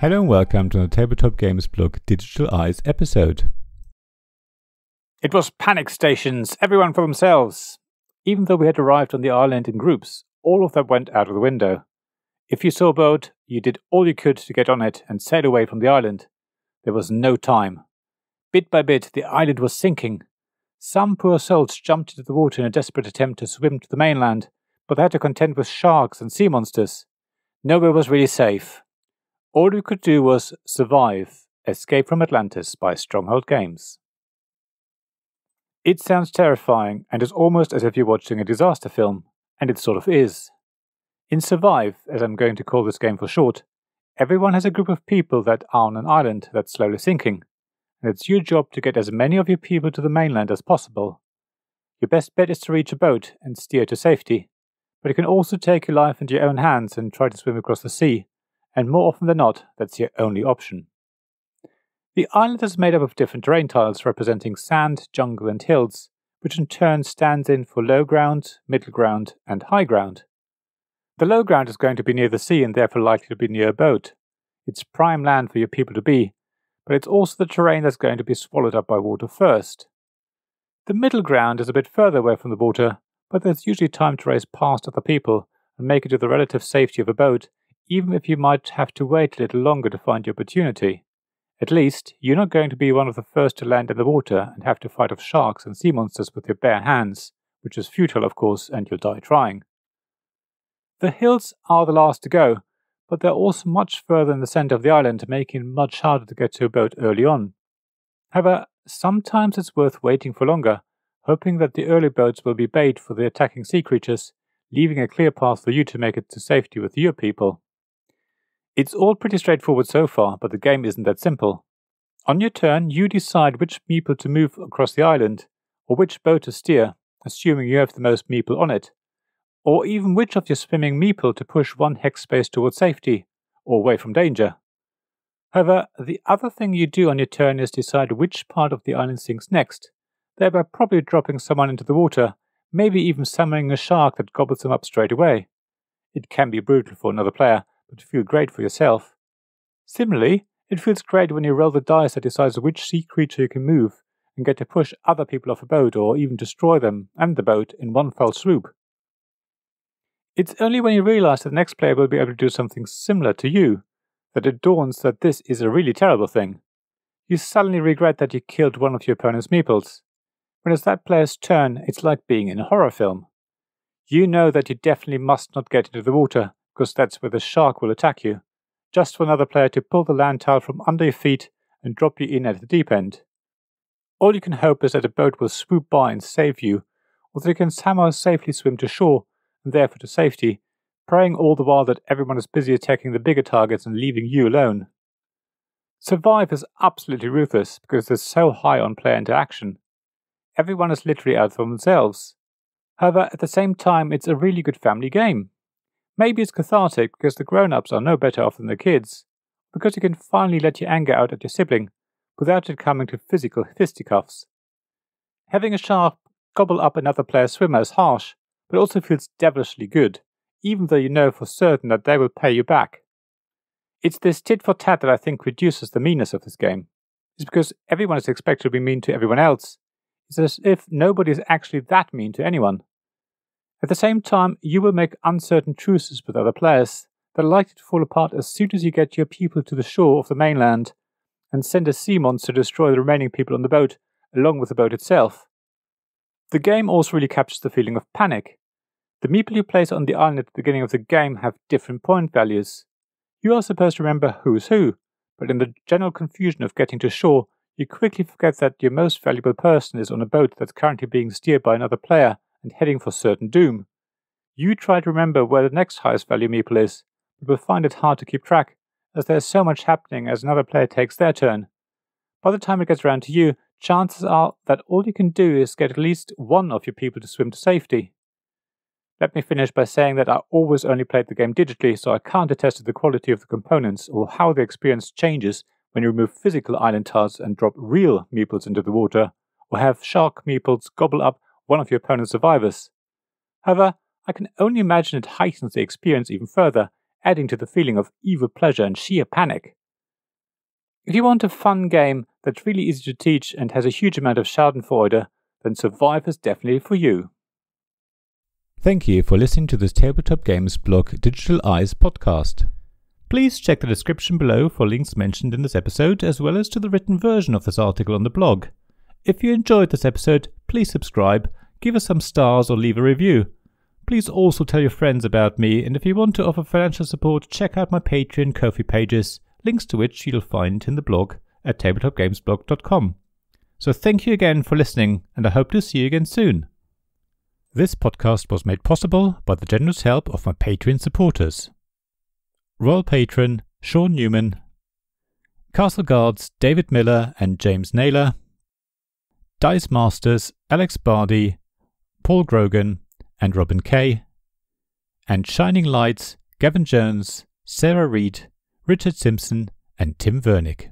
Hello and welcome to the Tabletop Games blog Digital Eyes episode. It was panic stations, everyone for themselves. Even though we had arrived on the island in groups, all of that went out of the window. If you saw a boat, you did all you could to get on it and sail away from the island. There was no time. Bit by bit, the island was sinking. Some poor souls jumped into the water in a desperate attempt to swim to the mainland, but they had to contend with sharks and sea monsters. Nowhere was really safe. All we could do was survive. Escape from Atlantis by Stronghold Games. It sounds terrifying and is almost as if you're watching a disaster film, and it sort of is. In Survive, as I'm going to call this game for short, everyone has a group of people that are on an island that's slowly sinking, and it's your job to get as many of your people to the mainland as possible. Your best bet is to reach a boat and steer to safety, but you can also take your life into your own hands and try to swim across the sea, and more often than not, that's your only option. The island is made up of different terrain tiles representing sand, jungle and hills, which in turn stands in for low ground, middle ground and high ground. The low ground is going to be near the sea and therefore likely to be near a boat. It's prime land for your people to be, but it's also the terrain that's going to be swallowed up by water first. The middle ground is a bit further away from the water, but there's usually time to race past other people and make it to the relative safety of a boat, even if you might have to wait a little longer to find your opportunity. At least, you're not going to be one of the first to land in the water and have to fight off sharks and sea monsters with your bare hands, which is futile of course, and you'll die trying. The hills are the last to go, but they're also much further in the centre of the island, making it much harder to get to a boat early on. However, sometimes it's worth waiting for longer, hoping that the early boats will be bait for the attacking sea creatures, leaving a clear path for you to make it to safety with your people. It's all pretty straightforward so far, but the game isn't that simple. On your turn, you decide which meeple to move across the island, or which boat to steer, assuming you have the most meeple on it, or even which of your swimming meeple to push one hex space towards safety, or away from danger. However, the other thing you do on your turn is decide which part of the island sinks next, thereby probably dropping someone into the water, maybe even summoning a shark that gobbles them up straight away. It can be brutal for another player, but feel great for yourself. Similarly, it feels great when you roll the dice that decides which sea creature you can move, and get to push other people off a boat or even destroy them and the boat in one fell swoop. It's only when you realize that the next player will be able to do something similar to you that it dawns that this is a really terrible thing. You suddenly regret that you killed one of your opponent's meeples. When it's that player's turn, it's like being in a horror film. You know that you definitely must not get into the water, because that's where the shark will attack you, just for another player to pull the land tile from under your feet and drop you in at the deep end. All you can hope is that a boat will swoop by and save you, or that you can somehow safely swim to shore, and therefore to safety, praying all the while that everyone is busy attacking the bigger targets and leaving you alone. Survive is absolutely ruthless because it's so high on player interaction. Everyone is literally out for themselves. However, at the same time, it's a really good family game. Maybe it's cathartic because the grown-ups are no better off than the kids, because you can finally let your anger out at your sibling without it coming to physical fisticuffs. Having a shark gobble up another player's swimmer is harsh, but also feels devilishly good, even though you know for certain that they will pay you back. It's this tit for tat that I think reduces the meanness of this game. It's because everyone is expected to be mean to everyone else. It's as if nobody is actually that mean to anyone. At the same time, you will make uncertain truces with other players that are likely to fall apart as soon as you get your people to the shore of the mainland and send a sea monster to destroy the remaining people on the boat, along with the boat itself. The game also really captures the feeling of panic. The meeple you place on the island at the beginning of the game have different point values. You are supposed to remember who's who, but in the general confusion of getting to shore, you quickly forget that your most valuable person is on a boat that's currently being steered by another player and heading for certain doom. You try to remember where the next highest value meeple is, but will find it hard to keep track, as there's so much happening as another player takes their turn. By the time it gets around to you, chances are that all you can do is get at least one of your people to swim to safety. Let me finish by saying that I always only played the game digitally, so I can't attest to the quality of the components or how the experience changes when you remove physical island tiles and drop real meeples into the water, or have shark meeples gobble up one of your opponent's survivors. However, I can only imagine it heightens the experience even further, adding to the feeling of evil pleasure and sheer panic. If you want a fun game that's really easy to teach and has a huge amount of schadenfreude, then Survive is definitely for you. Thank you for listening to this Tabletop Games blog Digital Eyes podcast. Please check the description below for links mentioned in this episode, as well as to the written version of this article on the blog. If you enjoyed this episode, please subscribe, give us some stars or leave a review. Please also tell your friends about me, and if you want to offer financial support, check out my Patreon and Ko-fi pages, links to which you'll find in the blog at tabletopgamesblog.com. So thank you again for listening, and I hope to see you again soon. This podcast was made possible by the generous help of my Patreon supporters. Royal Patron Sean Newman, Castle Guards David Miller and James Naylor, Dice Masters Alex Bardi, Paul Grogan and Robin Kay, and Shining Lights Gavin Jones, Sarah Reed, Richard Simpson and Tim Vernick.